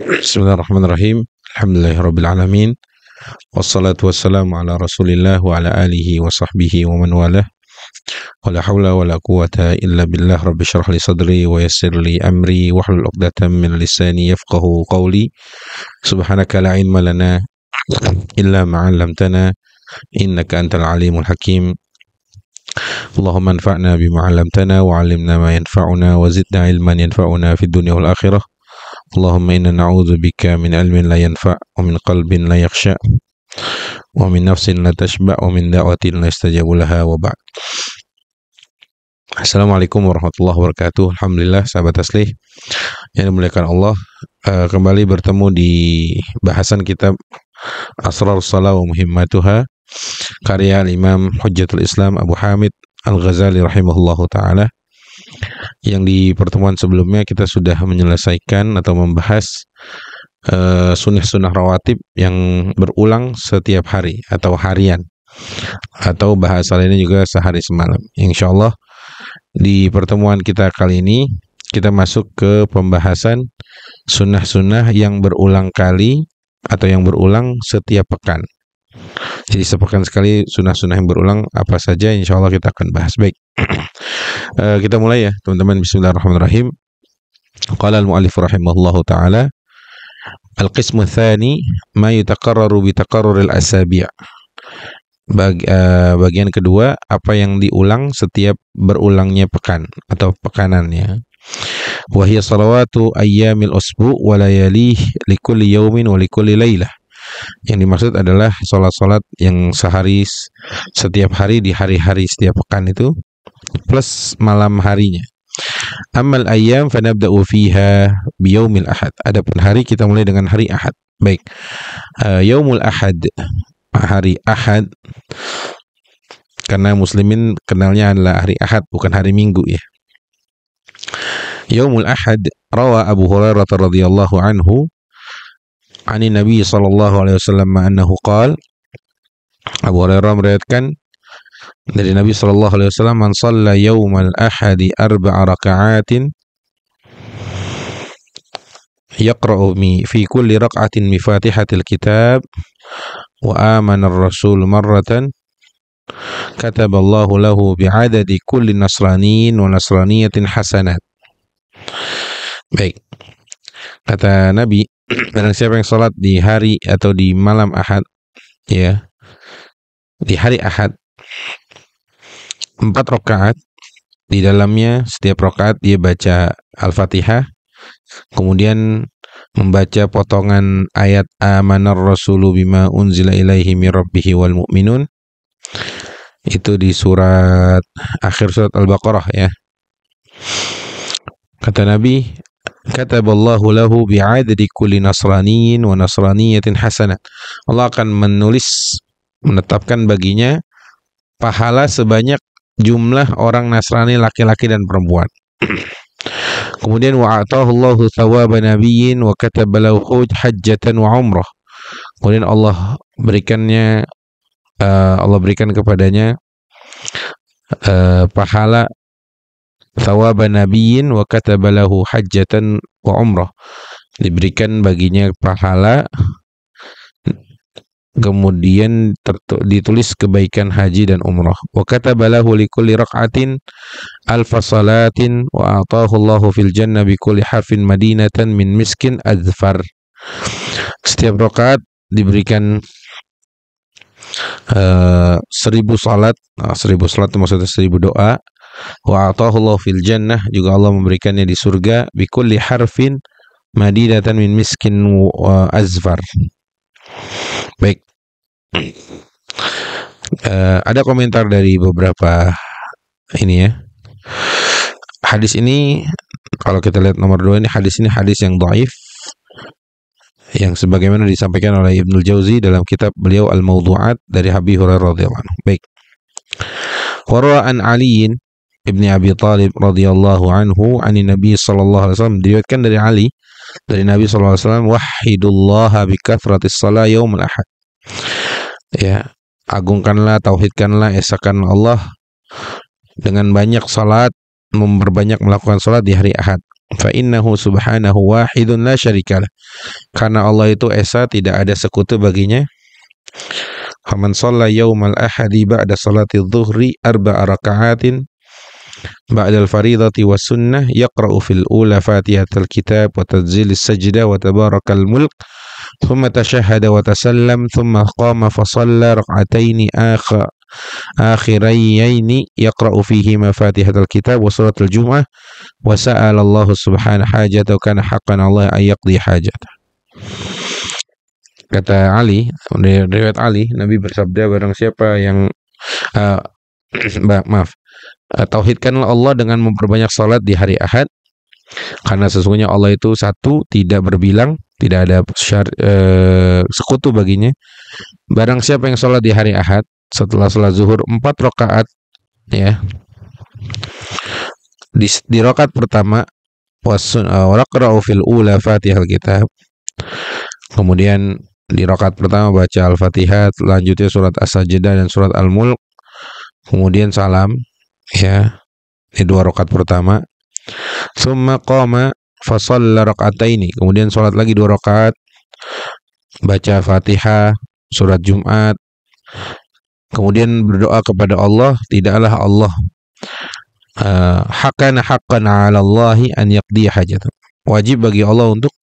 Bismillahirrahmanirrahim. Alhamdulillahirabbil alamin. Wassalatu wassalamu ala Rasulillah wa ala alihi wa sahbihi wa man walah. Wala haula wala quwata illa billah. Rabbi shrah li sadri wa yassir li amri wahlul 'uqdatam min lisani yafqahu qawli. Subhanaka la ilma lana illa ma 'allamtana innaka antal alimul hakim. Allahumma anfa'na bima 'allamtana wa 'allimna ma yanfa'una wa zidna ilman yanfa'una fid dunya wal akhirah. Allahumma inna na'udzubika min ilmin la yanfa' wa min qalbin la yakhsha wa min nafsin la tashba' wa min da'watin la yastajabu laha wa ba'd. Assalamualaikum warahmatullahi wabarakatuh. Alhamdulillah sahabat taslih yang dimuliakan Allah, kembali bertemu di bahasan kitab Asrarus Shalah wa Muhimmatuha karya Imam Hujjatul Islam Abu Hamid Al-Ghazali rahimahullahu ta'ala. Yang di pertemuan sebelumnya kita sudah menyelesaikan atau membahas sunnah-sunnah rawatib yang berulang setiap hari atau harian, atau bahasa lainnya juga sehari semalam. Insyaallah di pertemuan kita kali ini kita masuk ke pembahasan sunnah-sunnah yang berulang kali atau yang berulang setiap pekan. Jadi sepekan sekali sunnah-sunnah yang berulang apa saja, insyaallah kita akan bahas. Baik, kita mulai ya teman-teman. Bismillahirrahmanirrahim. Qala al-mu'allif rahimahullahu ta'ala, al-qismu tsani ma yutaqarraru bi taqarruril asabi'. Bagian kedua, apa yang diulang setiap berulangnya pekan atau pekanannya. Wa hiya salawatu ayyamil usbu' wa layalih likulli yawmin wa likulli lailah. Yang dimaksud adalah salat-salat yang sehari setiap hari di hari-hari setiap pekan itu plus malam harinya. Amal ayyam fanabda'u fiha biyaumil ahad. Adapun hari kita mulai dengan hari Ahad. Baik. Yaumul Ahad, hari Ahad, karena muslimin kenalnya adalah hari Ahad bukan hari Minggu ya. Yaumul Ahad, rawa Abu Hurairah radhiyallahu anhu ani Nabi sallallahu alaihi wasallam annahu qala. Abu Hurairah meriwayatkan dari Nabi sallallahu alaihi wasallam, man shalla yaumal ahadi arba'a raka'atin yaqra'u fi kulli rak'atin bi Fatihatil kitab wa amana ar-rasul marratan kataballahu lahu bi'adadi kulli nasraniyin wa nasraniyatin hasanat. Baik, kata Nabi, barang siapa yang sholat di hari atau di malam Ahad ya, di hari Ahad 4 rakaat, di dalamnya setiap rakaat dia baca Al-Fatihah, kemudian membaca potongan ayat amanar rasulu bima unzila ilaihi mir rabbihi wal mu'minun, itu di surat akhir surat Al-Baqarah ya. Kata Nabi, kataballahu lahu bi'adadi kulli nasraniyin wa nasraniyatin hasanah. Allah akan menetapkan baginya pahala sebanyak jumlah orang Nasrani laki-laki dan perempuan. Kemudian wa'atahu Allahu thawaba nabiyyin wa katabalahu hajjatan wa umrah. Kemudian Allah berikan kepadanya pahala thawaba nabiyyin wa katabalahu hajjatan wa umrah. Diberikan baginya pahala, kemudian ditulis kebaikan haji dan umrah. Wa katabalahu likulli rak'atin alfa salatin wa atahu Allahu fil jannah bi kulli harfin madinatan min miskin azfar. Setiap rakaat diberikan 1000 salat. 1000 salat itu maksudnya 1000 doa. Wa atahu Allah fil jannah, juga Allah memberikannya di surga bi kulli harfin madinatan min miskin wa azfar. Baik. Ada komentar dari beberapa ini ya. Hadis ini kalau kita lihat nomor 2 ini, hadis yang dhaif, yang sebagaimana disampaikan oleh Ibnul Jauzi dalam kitab beliau Al-Mawdu'at dari Abi Hurairah radhiyallahu anhu. Baik. Wa an Aliin Ibni Abi Thalib radhiyallahu anhu ani Nabi sallallahu alaihi wasallam, diriwayatkan dari Ali dari Nabi sallallahu alaihi wasallam, wahidullaha bi kathratis shalah yaumul ahad. Ya, agungkanlah, tauhidkanlah, esakan Allah dengan banyak salat, memperbanyak melakukan salat di hari Ahad. fa innahu subhanahu wahidun la syarikalah. Karena Allah itu esa, tidak ada sekutu baginya. Faman shalla yaumal ahadi ba'da salati dhuhri arba'a raka'atin ba'da al-faridati was sunnah yaqra'u fil ula fatihatal kitab wa tanzilis sajdah wa tabarakal mulk thumma tashahhada wa tasallam thumma qama fa shalla rak'ataini akhirayaini yaqra'u fihi mafatihatal kitab wa suratul jumu'ah wa sa'ala Allah subhanahu hajatahu kana haqqan Allah ay yaqdi hajatah. Kata Ali, riwayat Ali, Nabi bersabda, barang siapa yang tauhidkanlah Allah dengan memperbanyak salat di hari Ahad, karena sesungguhnya Allah itu satu, tidak berbilang, tidak ada sekutu baginya. Barang siapa yang salat di hari Ahad setelah salat zuhur 4 rakaat, ya, di rakaat pertama waqra'u fil ula fatihal kitab, kemudian di rakaat pertama baca Al-Fatihah, selanjutnya surat As-Sajdah dan surat Al-Mulk, kemudian salam, ya, di 2 rakaat pertama. Summa qama fa shalla rak'ataini, kemudian salat lagi 2 rakaat, baca Fatihah, surat Jumat, kemudian berdoa kepada Allah. Tidaklah Allah haqqan 'ala Allahi an yaqdi hajat. Wajib bagi Allah untuk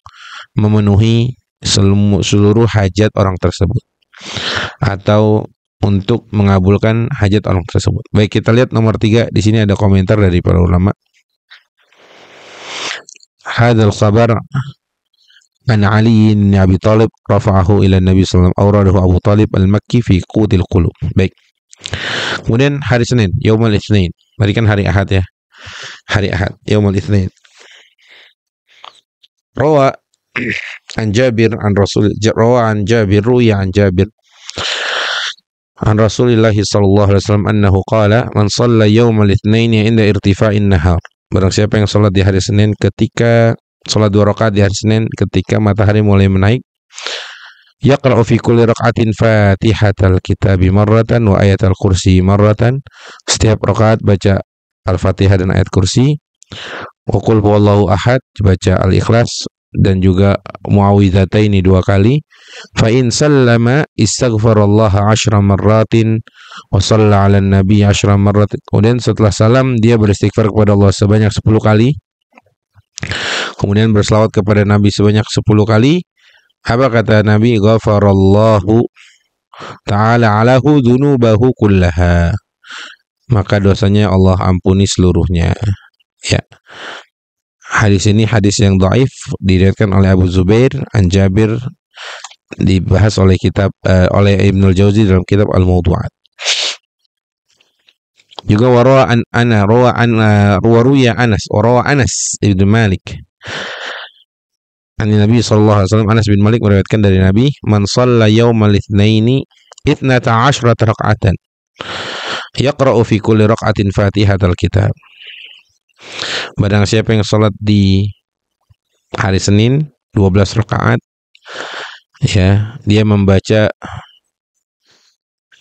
memenuhi seluruh hajat orang tersebut, atau untuk mengabulkan hajat orang tersebut. Baik, kita lihat nomor 3. Di sini ada komentar dari para ulama. Hadzal khabar an Ali bin Abi Thalib rafa'ahu ila Nabi sallallahu alaihi wasallam, awradahu Abu Thalib al-Makki fi Qutil Qulub. Baik. Kemudian hari Senin, yaumul Itsnain. Tadi kan hari Ahad, ya. Hari Ahad, yaumul Itsnain. Rawa an Jabir an Rasul, rawa an Jabir, ruya an Jabir an Rasulillah sallallahu alaihi wasallam annahu qala man shalla yaumal Itsnain inda irtifa'in nahar. Barang siapa yang salat di hari Senin ketika salat 2 rakaat di hari Senin ketika matahari mulai menaik, yaqra'u fi kulli rak'atin fatihatal kitabi marratan wa ayatal kursi marratan. Setiap rakaat baca Al-Fatihah dan ayat kursi, wa qul huwallahu ahad, baca Al-Ikhlas dan juga Muawwidhataini 2 kali. Fa in sallama istaghfarallaha 10 marratin wa shalla 'alan nabi 10 marrat. Kemudian setelah salam dia beristighfar kepada Allah sebanyak 10 kali. Kemudian berselawat kepada Nabi sebanyak 10 kali. Apa kata Nabi? Ghafarallahu ta'ala alahu dzunubahu kullaha. Maka dosanya Allah ampuni seluruhnya. Ya. Hadis ini hadis yang dhaif, diriwayatkan oleh Abu Zubair an Jabir, dibahas oleh oleh Ibnul Jauzi dalam kitab Al-Mawdu'at. Juga warawa Anas ibn Malik an Nabi sallallahu alaihi wasallam. Anas bin Malik meriwayatkan dari Nabi, man shalla yaumal itsnaini 12 rak'atan yaqra'u fi kulli rak'atin fatihatal kitab. Barang siapa yang salat di hari Senin 12 rakaat, ya, dia membaca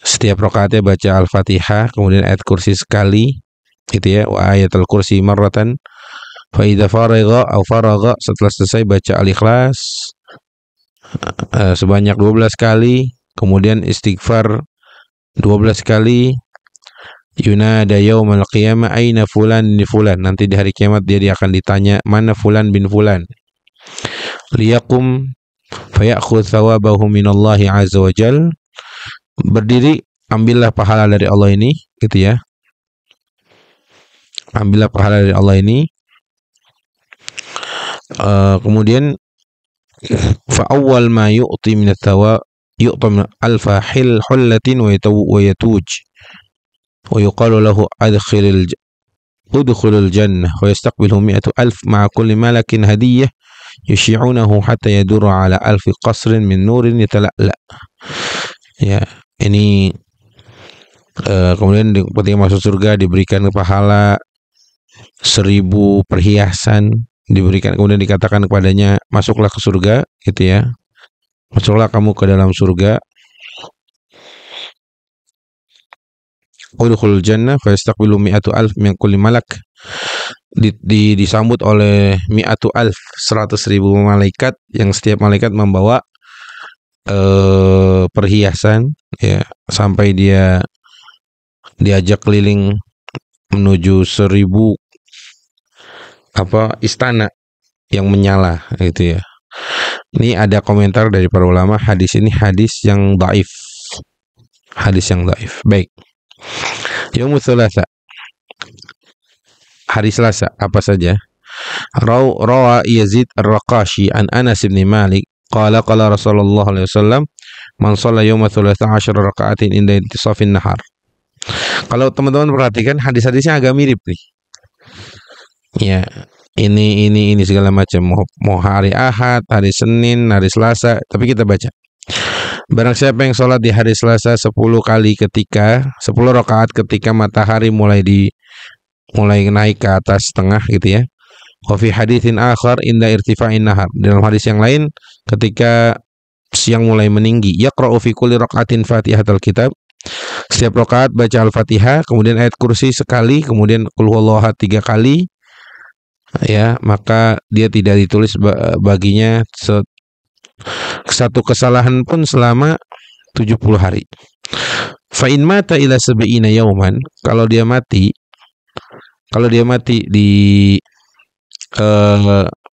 setiap rakaatnya baca Al-Fatihah, kemudian ayat kursi sekali, gitu ya, wa ayatul kursi marratan. Fa idza faragha, setelah selesai baca Al-Ikhlas sebanyak 12 kali, kemudian istighfar 12 kali. Yunada yaumal qiyamah aina fulan bin fulan. Nanti di hari kiamat dia akan ditanya, mana fulan bin fulan. Liyaqum fayakhudh thawabahu minallahi azza wa jal. Berdiri, ambillah pahala dari Allah ini, gitu ya. Ambillah pahala dari Allah ini. Kemudian fa awwal ma yu'ti min at-thawab yu'ta alfa hullatin wa yatuj wa yuqalu lahu udkhulul jannah wa yastaqbilu 100,000 ma'a kulli malakin hadiyah yushi'unahu hatta yadurra ala alfi qasrin min nurin yatala'la. Ya, ini kemudian ketika masuk surga diberikan pahala 1000 perhiasan, diberikan, kemudian dikatakan kepadanya, masuklah ke surga, gitu ya. Masuklah kamu ke dalam surga. Udkhulul jannah fa yastaqbilu 100,000 min kulli malak. disambut oleh mi'atu alf, 100.000 malaikat, yang setiap malaikat membawa perhiasan, ya, sampai dia diajak keliling menuju 1000 istana yang menyala, gitu ya. Ini ada komentar dari para ulama, hadis ini hadis yang dhaif. Hadis yang dhaif. Baik. Yaumul Tsulatsa. Hari Selasa apa saja? Rawa Yazid Ar-Raqashi an Anas bin Malik qala qala Rasulullah sallallahu alaihi wasallam man shalla yauma tsulatsa 10 raka'atin inda intisafin nahar. Kalau teman-teman perhatikan hadis-hadisnya agak mirip nih. Ya, ini segala macam, mau hari Ahad, hari Senin, hari Selasa, tapi kita baca. Barang siapa yang sholat di hari Selasa 10 rakaat ketika matahari mulai naik ke atas tengah, gitu ya. Wa fi haditsin akhar inda irtifa'in nahar. Dalam hadis yang lain ketika siang mulai meninggi, yaqra'u fi kulli raka'atin Fatihatul Kitab. Setiap rakaat baca Al-Fatihah, kemudian ayat kursi sekali, kemudian qul huwallahu ahad 3 kali. Ya, maka dia tidak ditulis baginya satu kesalahan pun selama 70 hari. Fa in mata ila sab'ina yauman, kalau dia mati di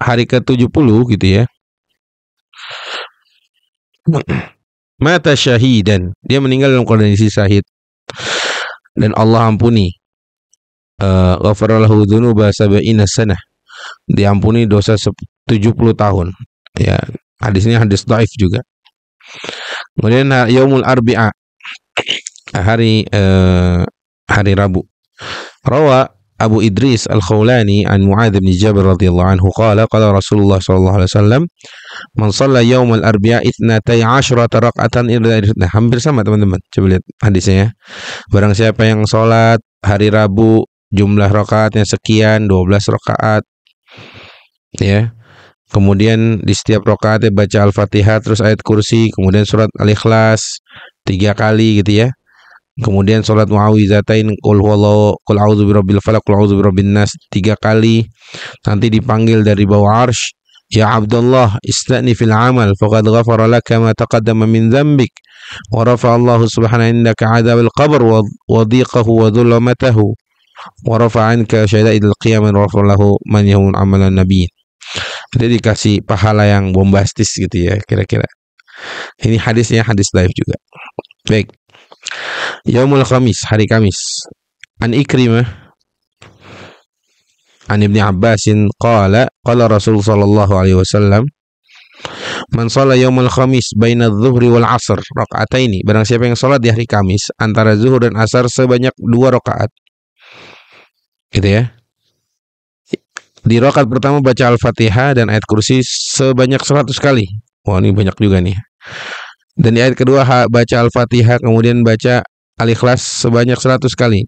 hari ke-70, gitu ya. Mata syahidan, dia meninggal dalam kondisi syahid dan Allah ampuni. Ghafara lahu dzunuba sab'ina sanah, diampuni dosa 70 tahun. Ya, hadisnya hadis dhaif juga. Kemudian yaumul arbi'a, hari Rabu. Rawa Abu Idris Al-Khawlani an Mu'adz bin Jabal radhiyallahu anhu qala qala Rasulullah sallallahu alaihi wasallam man shalla yaumul arbi'a 12 raka'atan ila. Hampir sama teman-teman. Coba lihat hadisnya ya. Barang siapa yang salat hari Rabu jumlah rakaatnya sekian, 12 rakaat. Ya. Kemudian di setiap rakaatnya baca Al-Fatihah, terus ayat kursi, kemudian surat Al-Ikhlas 3 kali, gitu ya. Kemudian sholat muawizatain, qul huwallahu, qul a'udzu birabbil falaq, qul a'udzu birabbin nas 3 kali. Nanti dipanggil dari bawah arsy, ya Abdullah istani fil amal faqad ghafara laka ma taqaddama min dzambik wa rafa'a Allahu subhanahu indaka 'adzabil qabr wa dhiqahu wa dhulmatahu wa rafa'a anka syada'idil qiyamah wa rafa'a lahu man yahun amalan nabiy. Jadi dikasih pahala yang bombastis, gitu ya, kira-kira. Ini hadisnya hadis dhaif juga. Baik. Yaumul Khamis, hari Kamis. An Ikrimah an Ibnu Abbasin qala qala Rasul sallallahu alaihi wasallam man shalla yaumul Khamis baina adh-dhuhri wal 'ashr raka'ataini. Barang siapa yang salat di hari Kamis antara zuhur dan asar sebanyak 2 rakaat. Gitu ya. Di rakaat pertama baca Al-Fatihah dan ayat kursi sebanyak 100 kali. Wah, ini banyak juga nih. Dan di ayat kedua baca Al-Fatihah, kemudian baca Al-Ikhlas sebanyak 100 kali.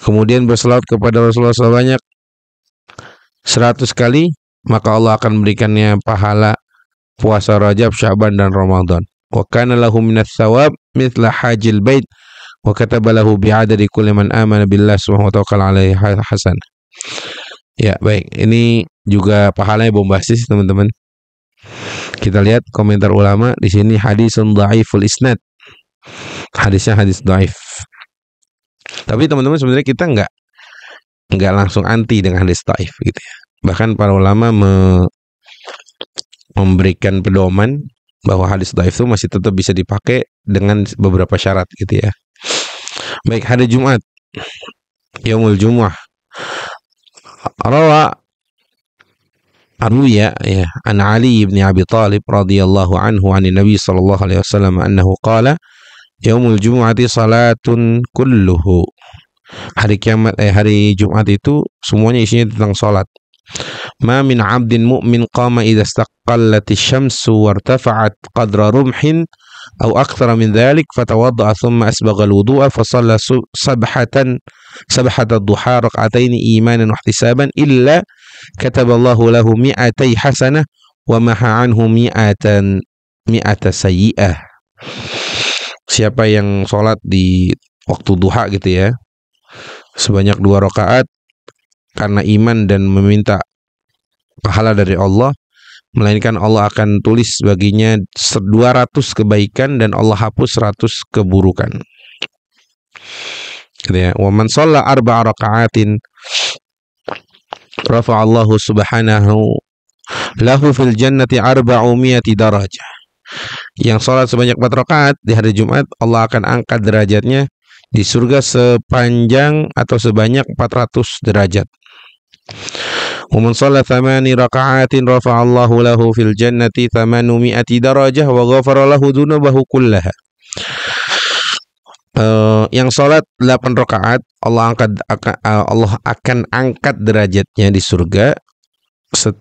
Kemudian berselawat kepada Rasulullah sebanyak 100 kali, maka Allah akan memberikannya pahala puasa Rajab, Sya'ban dan Ramadan. Wa kana lahu minats tsawab mithla hajil bait wa kataba lahu bi'adadi kulli man amana billahi subhanahu wa ta'ala alaihi hasan. Ya, baik. Ini juga pahalanya bombastis, teman-teman. Kita lihat komentar ulama di sini, hadisun dhaiful isnad. Hadisnya hadis dhaif. Tapi teman-teman, sebenarnya kita enggak langsung anti dengan hadis dhaif, gitu ya. Bahkan para ulama memberikan pedoman bahwa hadis dhaif itu masih tetap bisa dipakai dengan beberapa syarat, gitu ya. Baik, hari Jumat. Yaumul Jumu'ah. Rawa Arwiya ya an Ali bin Abi Thalib radhiyallahu anhu an Nabi sallallahu alaihi wasallam annahu qala yaumul jumu'ati salatun kulluhu. Hari kiamat hari Jumat itu semuanya isinya tentang salat. Ma min 'abdin mu'min qama idza istaqallatis syamsu wartafa'at qadra rumhin aw akthara min dhalik fatawadda'a thumma asbagha al-wudu'a fa shalla sabhat ad-duha rak'atayn imanan wa ihtisaban illa kataballahu lahu mi'atai hasanah wa maha anhu mi'ata sayyi'ah. Siapa yang sholat di waktu duha, gitu ya, sebanyak 2 rakaat, karena iman dan meminta pahala dari Allah, melainkan Allah akan tulis baginya 200 kebaikan dan Allah hapus 100 keburukan. Gitu ya. Wa man shalla 4 raka'atin rafa'allahu subhanahu lahu fil jannati 400 darajah. Yang sholat sebanyak 4 rakaat di hari Jumat, Allah akan angkat derajatnya di surga sepanjang atau sebanyak 400 derajat. Wa man shalla 8 raka'atin rafa'allahu lahu fil jannati 800 darajah wa ghafara lahu dzunubahu kullaha. Yang sholat 8 rakaat, Allah akan angkat derajatnya di surga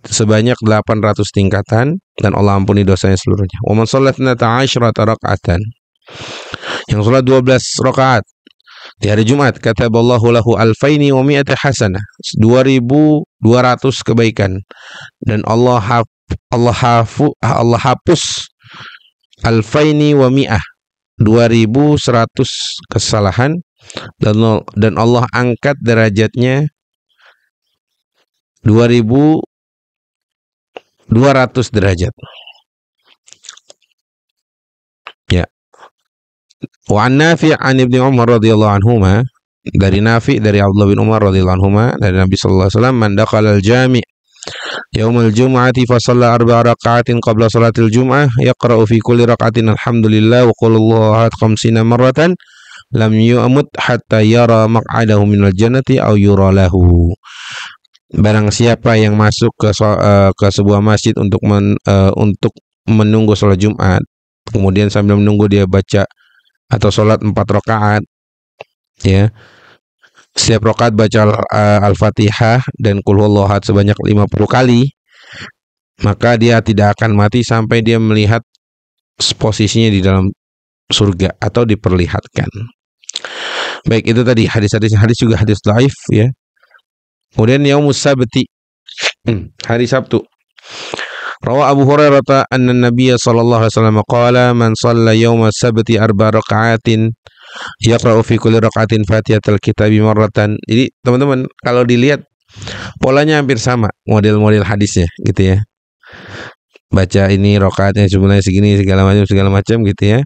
sebanyak 800 tingkatan dan Allah ampuni dosanya seluruhnya. Wa man shalla 12 raka'atan. Yang sholat 12 rakaat di hari Jumat, kataballahu lahu alfaini wa mi'ata hasanah, 2200 kebaikan dan Allah hapus alfaini wa mi'ah, 2100 kesalahan dan Allah angkat derajatnya 2200 derajat. Ya. Wa an Nafi' an Ibnu Umar radhiyallahu anhuma, dari Nafi' dari Abdullah bin Umar radhiyallahu anhuma dari Nabi sallallahu alaihi wasallam, man dakhala al-jami' yaumul jum'ati fa shalla 4 raka'atin qabla salatil jum'ah yaqra'u fi kulli raka'atin alhamdulillah wa qul Allahu ahad 50 marratan lam yu'mut hatta yara maq'adahu minal jannati aw yura lahu. Barang siapa yang masuk ke sebuah masjid untuk menunggu sholat Jumat, kemudian sambil menunggu dia baca atau sholat 4 rakaat, ya, setiap rakaat baca Al-Fatihah dan Qul Huwallahu Ahad sebanyak 50 kali, maka dia tidak akan mati sampai dia melihat posisinya di dalam surga atau diperlihatkan. Baik, itu tadi hadis juga hadis dhaif, ya. Kemudian yaumus sabti, hari Sabtu. Rawa Abu Hurairah anna Nabiy sallallahu alaihi wasallam qala man shalla yaumas sabti 4 raka'atin yaqra'u fi kulli raka'atin Fatihatal Kitabi marratan. Jadi teman-teman, kalau dilihat polanya hampir sama, model-model hadisnya gitu ya. Baca ini rakaatnya sebenarnya segini segala macam gitu ya.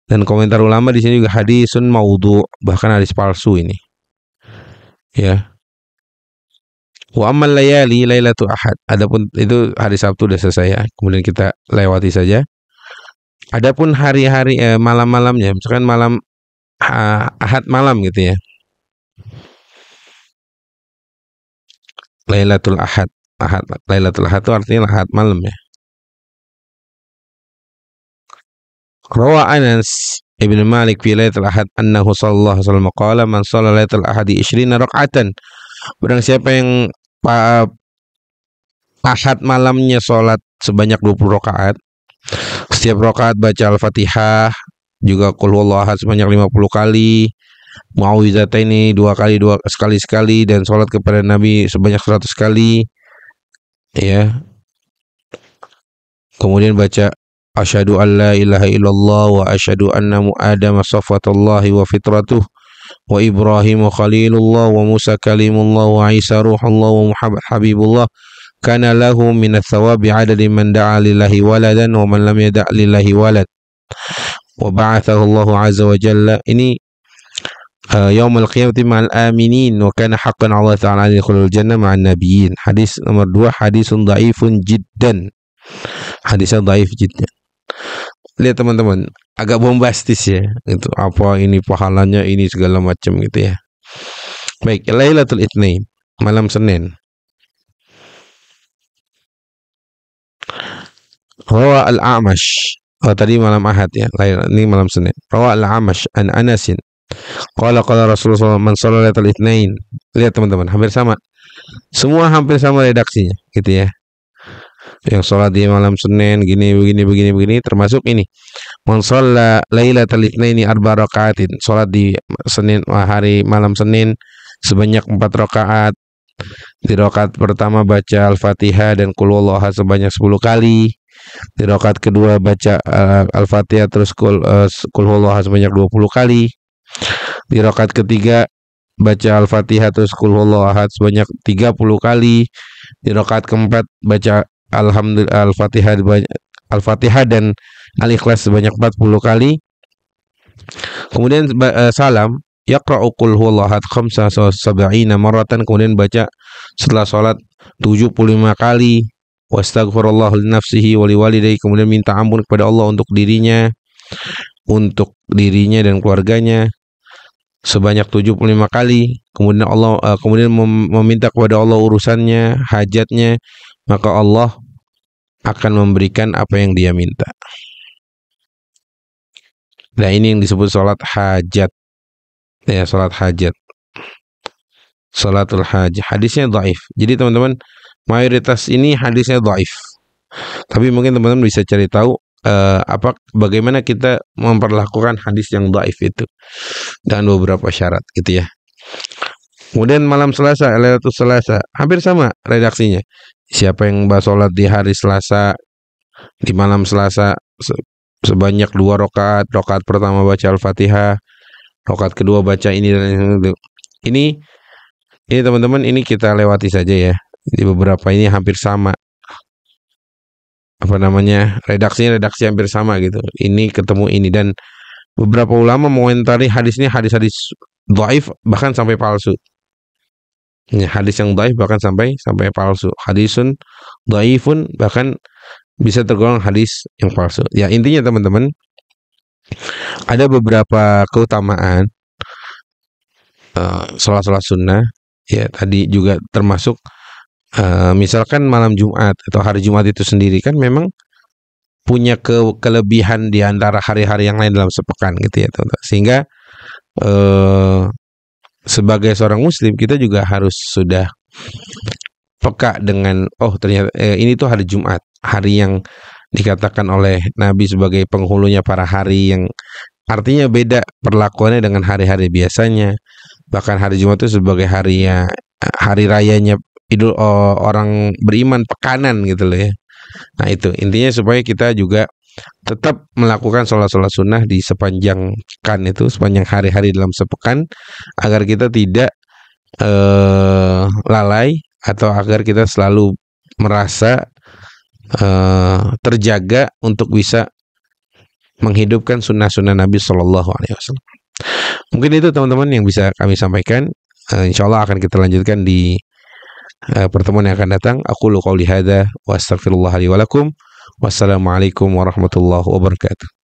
Dan komentar ulama di sini juga hadisun maudhu', bahkan hadis palsu ini. Ya. Wa ammal layali lailatul ahad. Adapun itu hari Sabtu sudah selesai ya. Kemudian kita lewati saja. Adapun hari-hari malam-malamnya, misalkan malam Ahad malam gitu ya. Lailatul Ahad. Lailatul Ahad itu artinya Ahad malam ya. Rawa Anas Ibn Malik fi Lailatul Ahad annahu sallallahu alaihi wasallam qala man shalla Lailatul Ahad 20 raka'atan. Barang siapa yang Ahad malamnya sholat sebanyak 20 rakaat, setiap rakaat baca Al-Fatihah, juga Qul Huwallahu Ahad sebanyak 50 kali, Muawwidhataini 2 kali, sekali, dan sholat kepada Nabi sebanyak 100 kali, ya. Kemudian baca asyhadu an la ilaha illallah wa asyhadu anna Mu'adama safwatullahi wa fitratuh wa Ibrahim khalilullah wa Musa kalimullah wa Isa ruhullah wa Muhammad habibullah kana lahu minats thawabi adadi man da'a lillahi waladan wa man lam yada' lillahi walad wa ba'athahu Allah azza wa jalla. Ini yaumul qiyamati ma'al aminin wa kana haqqan 'ala Allah ta'ala yadkhulul jannah ma'an nabiyyin. Hadis nomor 2, hadisun dhaifun jiddan. Hadisnya dhaif jiddan. Lihat teman-teman, agak bombastis ya, itu apa ini pahalanya ini segala macam gitu ya. Baik, Lailatul Itsnain, malam Senin. Rawa Al-A'mash, tadi malam Ahad ya, ini malam Senin. Rawa Al-A'mash an Anasin qala Rasulullah man shalla Lailatul Itsnain. Lihat teman-teman, hampir sama. Semua hampir sama redaksinya gitu ya. Yang sholat di malam Senin begini, termasuk ini man shalla lailatal itsnaini 4 raka'atin, sholat di Senin hari malam Senin sebanyak 4 rakaat. Di rakaat pertama baca Al-Fatihah dan Qul Huwallahu Ahad sebanyak 10 kali. Di rakaat kedua baca Al-Fatihah terus Qul Huwallahu Ahad sebanyak 20 kali. Di rakaat ketiga baca Al-Fatihah terus Qul huwallahu ahad sebanyak 30 kali. Di rakaat keempat baca Al-Fatihah Al-Fatihah dan Al-Ikhlas sebanyak 40 kali. Kemudian salam, yaqra'u qul huwallahu ahad khamsa sab'ina marratan, kemudian baca setelah salat 75 kali. Wastaghfirullah li nafsihi wa liwalidayhi, kemudian minta ampun kepada Allah untuk dirinya dan keluarganya sebanyak 75 kali. Kemudian kemudian meminta kepada Allah urusannya, hajatnya, maka Allah akan memberikan apa yang dia minta. Nah, ini yang disebut salat hajat. Ya, salat hajat. Salatul hajat. Hadisnya dhaif. Jadi teman-teman, mayoritas ini hadisnya dhaif. Tapi mungkin teman-teman bisa cari tahu bagaimana kita memperlakukan hadis yang dhaif itu dengan beberapa syarat gitu ya. Kemudian malam Selasa, Lailatul Selasa, hampir sama redaksinya. Siapa yang sholat di hari Selasa, di malam Selasa sebanyak 2 rakaat. Rakaat pertama baca Al-Fatihah, rakaat kedua baca ini dan itu. Ini teman-teman, ini kita lewati saja ya. Di beberapa ini hampir sama. Redaksi hampir sama gitu. Ini ketemu ini, dan beberapa ulama mengomentari hadis ini hadis-hadis dhaif bahkan sampai palsu. Ya, hadis yang dhaif bahkan sampai palsu. Hadisun dhaifun bahkan bisa tergolong hadis yang palsu. Ya, intinya teman-teman, ada beberapa keutamaan sholat sunnah. Ya, tadi juga termasuk misalkan malam Jumat atau hari Jumat itu sendiri kan memang punya kelebihan di antara hari-hari yang lain dalam sepekan gitu ya, teman-teman. Sehingga sebagai seorang muslim kita juga harus sudah peka dengan ternyata ini tuh hari Jumat, hari yang dikatakan oleh Nabi sebagai penghulunya para hari, yang artinya beda perlakuannya dengan hari-hari biasanya. Bahkan hari Jumat itu sebagai hari rayanya Idul orang beriman, pekanan gitu loh ya. Nah, itu intinya supaya kita juga tetap melakukan sholat sunnah di sepanjang pekan itu, sepanjang hari-hari dalam sepekan, agar kita tidak lalai, atau agar kita selalu merasa terjaga untuk bisa menghidupkan sunnah-sunnah Nabi Shallallahu Alaihi Wasallam. Mungkin itu teman-teman yang bisa kami sampaikan. Insya Allah akan kita lanjutkan di pertemuan yang akan datang. Aqulu qouli hadza wa astaghfirullah li wa lakum. Wassalamualaikum warahmatullahi wabarakatuh.